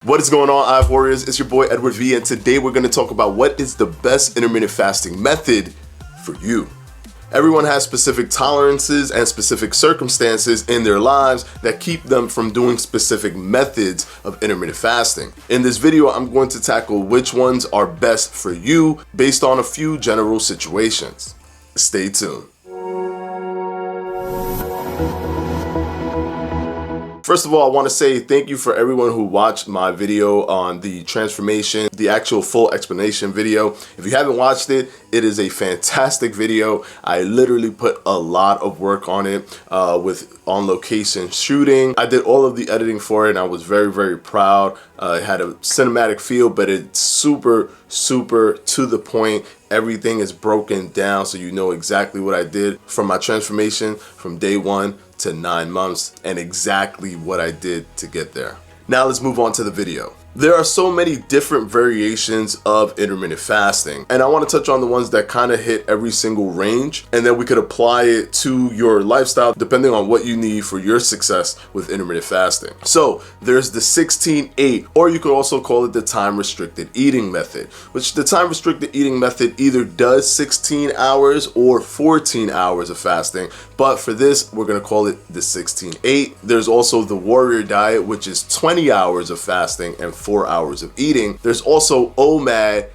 What is going on, IVE Warriors? It's your boy Edward V, and today we're going to talk about what is the best intermittent fasting method for you. Everyone has specific tolerances and specific circumstances in their lives that keep them from doing specific methods of intermittent fasting. In this video, I'm going to tackle which ones are best for you based on a few general situations. Stay tuned. First of all, I want to say thank you for everyone who watched my video on the transformation, the actual full explanation video. If you haven't watched it, it is a fantastic video. I literally put a lot of work on it with on location shooting. I did all of the editing for it and I was very, very proud. It had a cinematic feel, but it's super to the point. Everything is broken down so you know exactly what I did from my transformation from day 1 to 9 months and exactly what I did to get there. Now let's move on to the video. There are so many different variations of intermittent fasting, and I want to touch on the ones that kind of hit every single range, and then we could apply it to your lifestyle depending on what you need for your success with intermittent fasting. So there's the 16-8, or you could also call it the time-restricted eating method, which the time-restricted eating method either does 16 hours or 14 hours of fasting, but for this, we're going to call it the 16-8. There's also the warrior diet, which is 20 hours of fasting and 4 hours of eating. There's also OMAD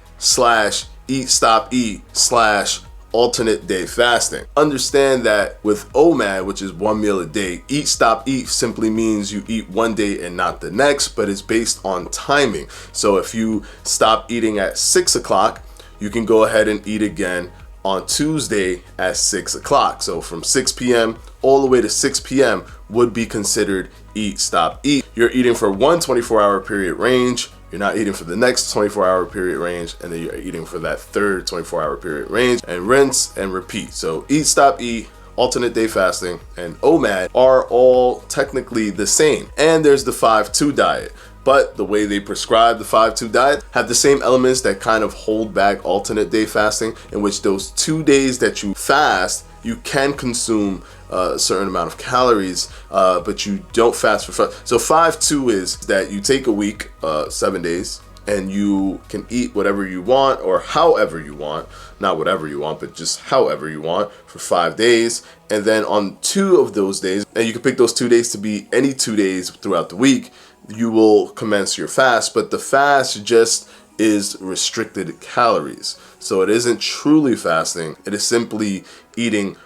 / eat stop eat / alternate day fasting. Understand that with OMAD, which is 1 meal a day, eat stop eat simply means you eat one day and not the next, but it's based on timing. So if you stop eating at 6 o'clock, you can go ahead and eat again on Tuesday at 6 o'clock. So from 6 p.m. all the way to 6 p.m. would be considered eat, stop, eat. You're eating for one 24-hour period range. You're not eating for the next 24-hour period range, and then you're eating for that third 24-hour period range, and rinse and repeat. So eat, stop, eat, alternate day fasting, and OMAD are all technically the same. And there's the 5-2 diet. But the way they prescribe the 5-2 diet have the same elements that kind of hold back alternate day fasting, in which those 2 days that you fast, you can consume a certain amount of calories, but you don't fast for so 5-2 is that you take a week, 7 days, and you can eat whatever you want or however you want, not whatever you want, but just however you want for 5 days. And then on 2 of those days, and you can pick those 2 days to be any 2 days throughout the week, you will commence your fast, but the fast just is restricted calories. So it isn't truly fasting. It is simply eating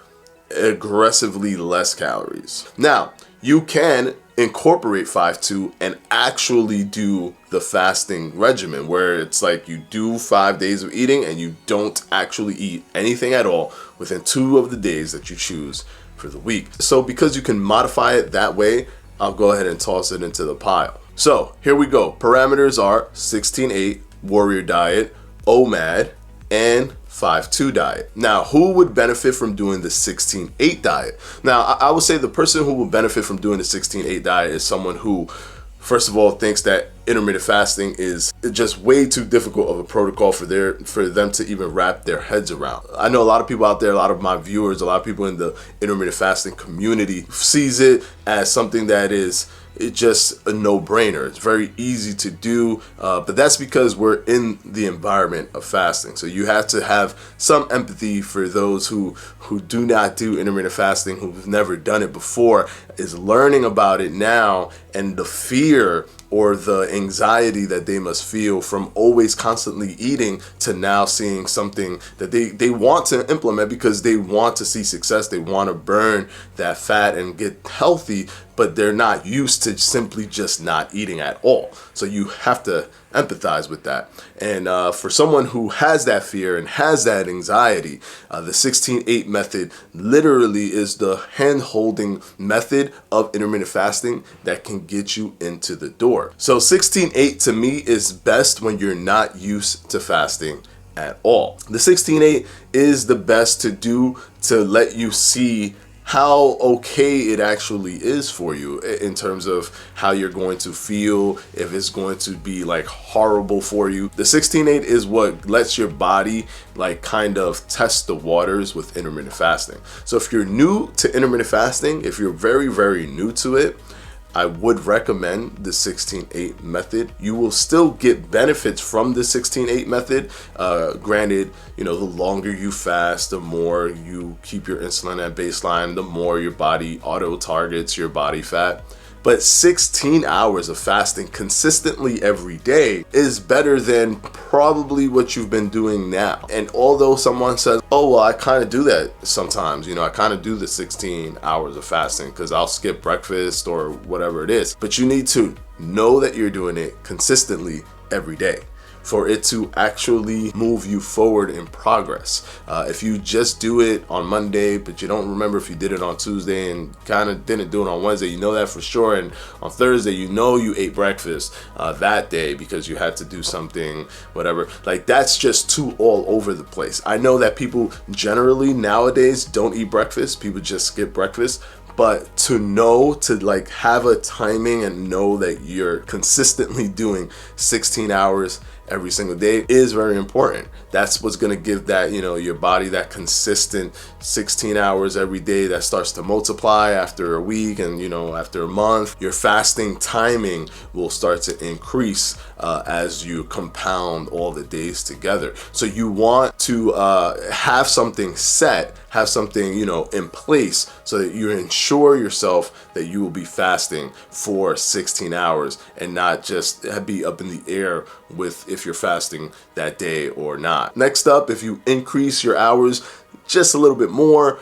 aggressively less calories. Now, you can incorporate 5-2 and actually do the fasting regimen where it's like you do 5 days of eating and you don't actually eat anything at all within 2 of the days that you choose for the week. So because you can modify it that way, I'll go ahead and toss it into the pile. So here we go. Parameters are 16-8, warrior diet, OMAD, and 5-2 diet. Now, who would benefit from doing the 16-8 diet? Now, I would say the person who would benefit from doing the 16-8 diet is someone who, first of all, thinks that intermittent fasting is just way too difficult of a protocol for them to even wrap their heads around. I know a lot of people out there, a lot of my viewers, a lot of people in the intermittent fasting community sees it as something that is just a no-brainer. It's very easy to do, but that's because we're in the environment of fasting. So you have to have some empathy for those who do not do intermittent fasting, who've never done it before, is learning about it now, and the fear or the anxiety that they must feel from always constantly eating to now seeing something that they want to implement because they want to see success. They want to burn that fat and get healthy, but they're not used to simply just not eating at all. So you have to empathize with that. And for someone who has that fear and has that anxiety, the 16-8 method literally is the hand-holding method of intermittent fasting that can get you into the door. So 16-8 to me is best when you're not used to fasting at all. The 16-8 is the best to do to let you see how okay it actually is for you in terms of how you're going to feel, if it's going to be like horrible for you. The 16-8 is what lets your body like kind of test the waters with intermittent fasting. So if you're new to intermittent fasting, if you're very, very new to it, I would recommend the 16-8 method. You will still get benefits from the 16-8 method. Granted, the longer you fast, the more you keep your insulin at baseline, the more your body auto targets your body fat. But 16 hours of fasting consistently every day is better than probably what you've been doing now. And although someone says, oh, well, I kind of do that sometimes, I kind of do the 16 hours of fasting because I'll skip breakfast or whatever it is. But you need to know that you're doing it consistently every day for it to actually move you forward in progress. If you just do it on Monday, but you don't remember if you did it on Tuesday and kind of didn't do it on Wednesday, you know that for sure. And on Thursday, you ate breakfast that day because you had to do something, whatever. Like, that's just too all over the place. I know that people generally nowadays don't eat breakfast. People just skip breakfast. But to know, to have a timing and know that you're consistently doing 16 hours every single day is very important. That's what's going to give that, your body that consistent 16 hours every day that starts to multiply after a week and, after a month. Your fasting timing will start to increase as you compound all the days together. So you want to have something set, have something, in place so that you ensure yourself that you will be fasting for 16 hours and not just be up in the air with if you're fasting that day or not. Next up, if you increase your hours just a little bit more,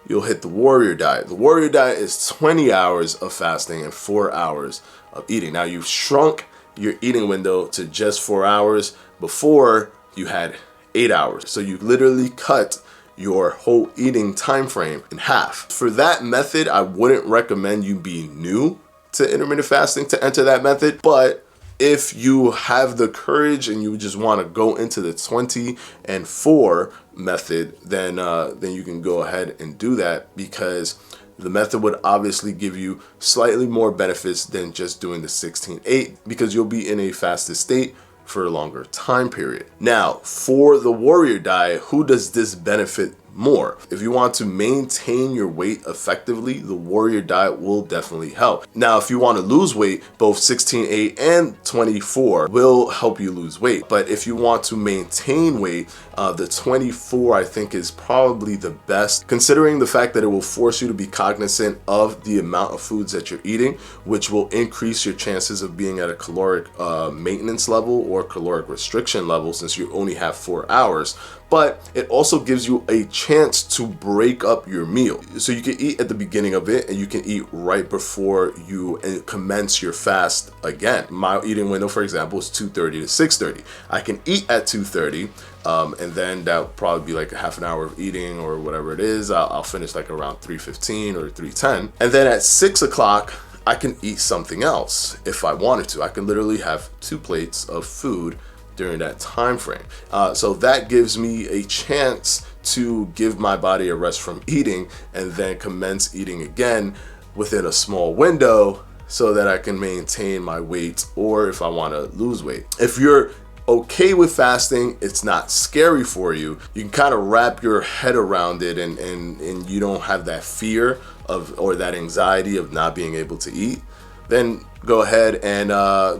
you'll hit the warrior diet. The warrior diet is 20 hours of fasting and 4 hours of eating. Now, you've shrunk your eating window to just 4 hours. Before, you had 8 hours. So you literally cut your whole eating time frame in half. For that method, I wouldn't recommend you be new to intermittent fasting to enter that method, but if you have the courage and you just want to go into the 20 and 4 method, then you can go ahead and do that, because the method would obviously give you slightly more benefits than just doing the 16-8, because you'll be in a fasted state for a longer time period. Now, for the warrior diet, who does this benefit more? If you want to maintain your weight effectively, the warrior diet will definitely help. Now, if you want to lose weight, both 16-8 and 24 will help you lose weight. But if you want to maintain weight, the 24 I think is probably the best, considering the fact that it will force you to be cognizant of the amount of foods that you're eating, which will increase your chances of being at a caloric maintenance level or caloric restriction level, since you only have 4 hours. But it also gives you a chance to break up your meal. So you can eat at the beginning of it and you can eat right before you commence your fast again. My eating window, for example, is 2:30 to 6:30. I can eat at 2:30 and then that'll probably be like a half an hour of eating or whatever it is. I'll finish like around 3:15 or 3:10. And then at 6 o'clock, I can eat something else if I wanted to. I can literally have 2 plates of food during that time frame. So that gives me a chance to give my body a rest from eating and then commence eating again within a small window so that I can maintain my weight, or if I want to lose weight. If you're okay with fasting, it's not scary for you, you can kind of wrap your head around it and you don't have that fear of, or that anxiety of not being able to eat, then go ahead and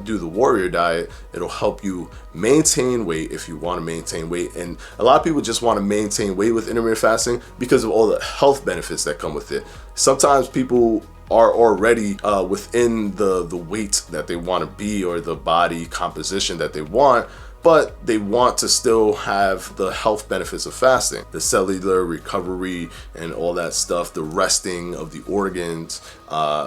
do the warrior diet. It'll help you maintain weight if you want to maintain weight. And a lot of people just want to maintain weight with intermittent fasting because of all the health benefits that come with it. Sometimes people are already within the weight that they want to be, or the body composition that they want, but they want to still have the health benefits of fasting, the cellular recovery and all that stuff, the resting of the organs,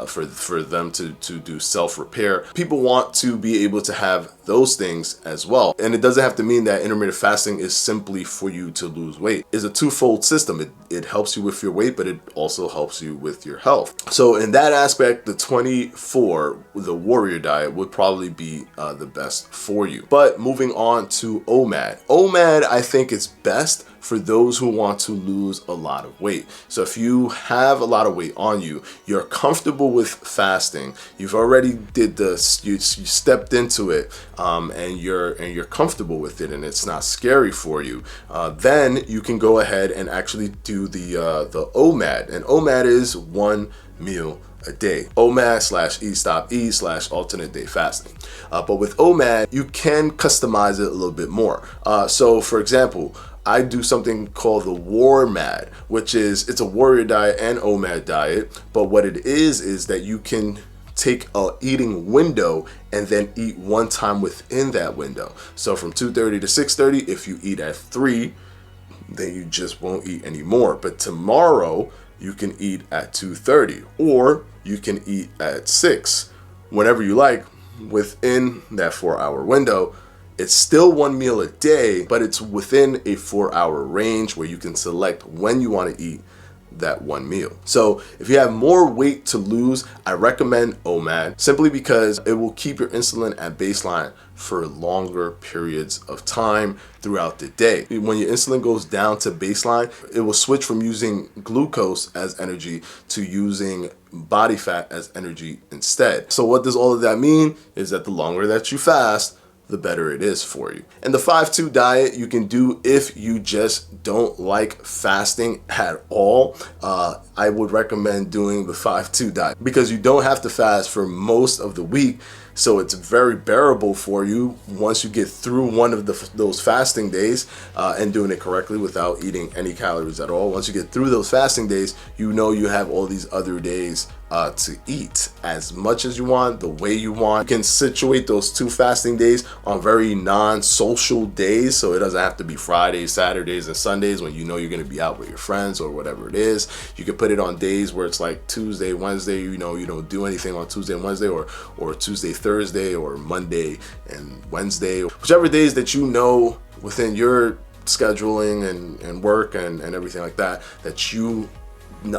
for them to do self-repair. People want to be able to have those things as well. And it doesn't have to mean that intermittent fasting is simply for you to lose weight. It's a twofold system. It helps you with your weight, but it also helps you with your health. So in that aspect, the 24, the warrior diet, would probably be the best for you. But moving on to OMAD. OMAD, I think, is best for those who want to lose a lot of weight. So if you have a lot of weight on you, you're comfortable with fasting, you've already did this, you stepped into it, and you're comfortable with it, and it's not scary for you, then you can go ahead and actually do the OMAD. And OMAD is 1 meal a day. OMAD/E/alternate day fasting. But with OMAD, you can customize it a little bit more. So for example, I do something called the WarMad, which is, it's a warrior diet and OMAD diet, but what it is that you can take a eating window and then eat one time within that window. So from 2:30 to 6:30, if you eat at 3, then you just won't eat anymore. But tomorrow you can eat at 2:30, or you can eat at 6, whenever you like, within that 4-hour window. It's still one meal a day, but it's within a 4-hour range where you can select when you want to eat that one meal. So if you have more weight to lose, I recommend OMAD, simply because it will keep your insulin at baseline for longer periods of time throughout the day. When your insulin goes down to baseline, it will switch from using glucose as energy to using body fat as energy instead. So what does all of that mean is that the longer that you fast, the better it is for you. And the 5-2 diet you can do if you just don't like fasting at all. I would recommend doing the 5-2 diet because you don't have to fast for most of the week. So it's very bearable for you once you get through one of those fasting days and doing it correctly without eating any calories at all. Once you get through those fasting days, you know you have all these other days to eat as much as you want, the way you want. You can situate those 2 fasting days on very non-social days, so it doesn't have to be Fridays, Saturdays, and Sundays when you know you're going to be out with your friends or whatever it is. You can put it on days where it's like Tuesday, Wednesday, you know, you don't do anything on Tuesday and Wednesday, or Tuesday, Thursday, or Monday and Wednesday, whichever days that you know within your scheduling and work and everything like that, that you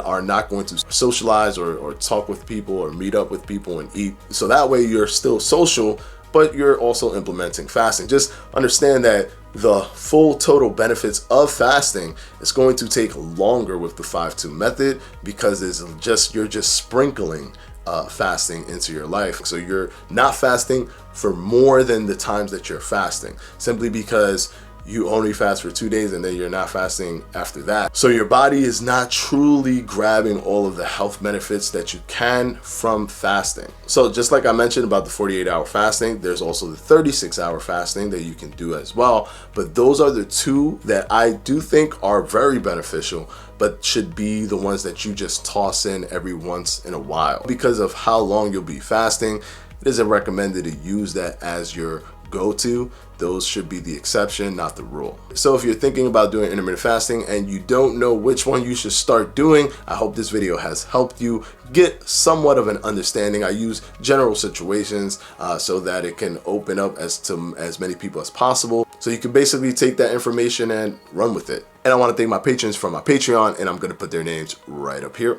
are not going to socialize or talk with people or meet up with people and eat. So that way you're still social, but you're also implementing fasting. Just understand that the full total benefits of fasting is going to take longer with the 5-2 method, because you're just sprinkling fasting into your life. So you're not fasting for more than the times that you're fasting, simply because you only fast for 2 days and then you're not fasting after that. So your body is not truly grabbing all of the health benefits that you can from fasting. So just like I mentioned about the 48-hour fasting, there's also the 36-hour fasting that you can do as well. But those are the 2 that I do think are very beneficial, but should be the ones that you just toss in every once in a while. Because of how long you'll be fasting, it isn't recommended to use that as your go-to. Those should be the exception, not the rule. So if you're thinking about doing intermittent fasting and you don't know which one you should start doing, I hope this video has helped you get somewhat of an understanding. I use general situations so that it can open up to as many people as possible. So you can basically take that information and run with it. And I want to thank my patrons from my Patreon, and I'm going to put their names right up here.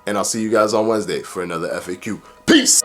And I'll see you guys on Wednesday for another FAQ. Peace!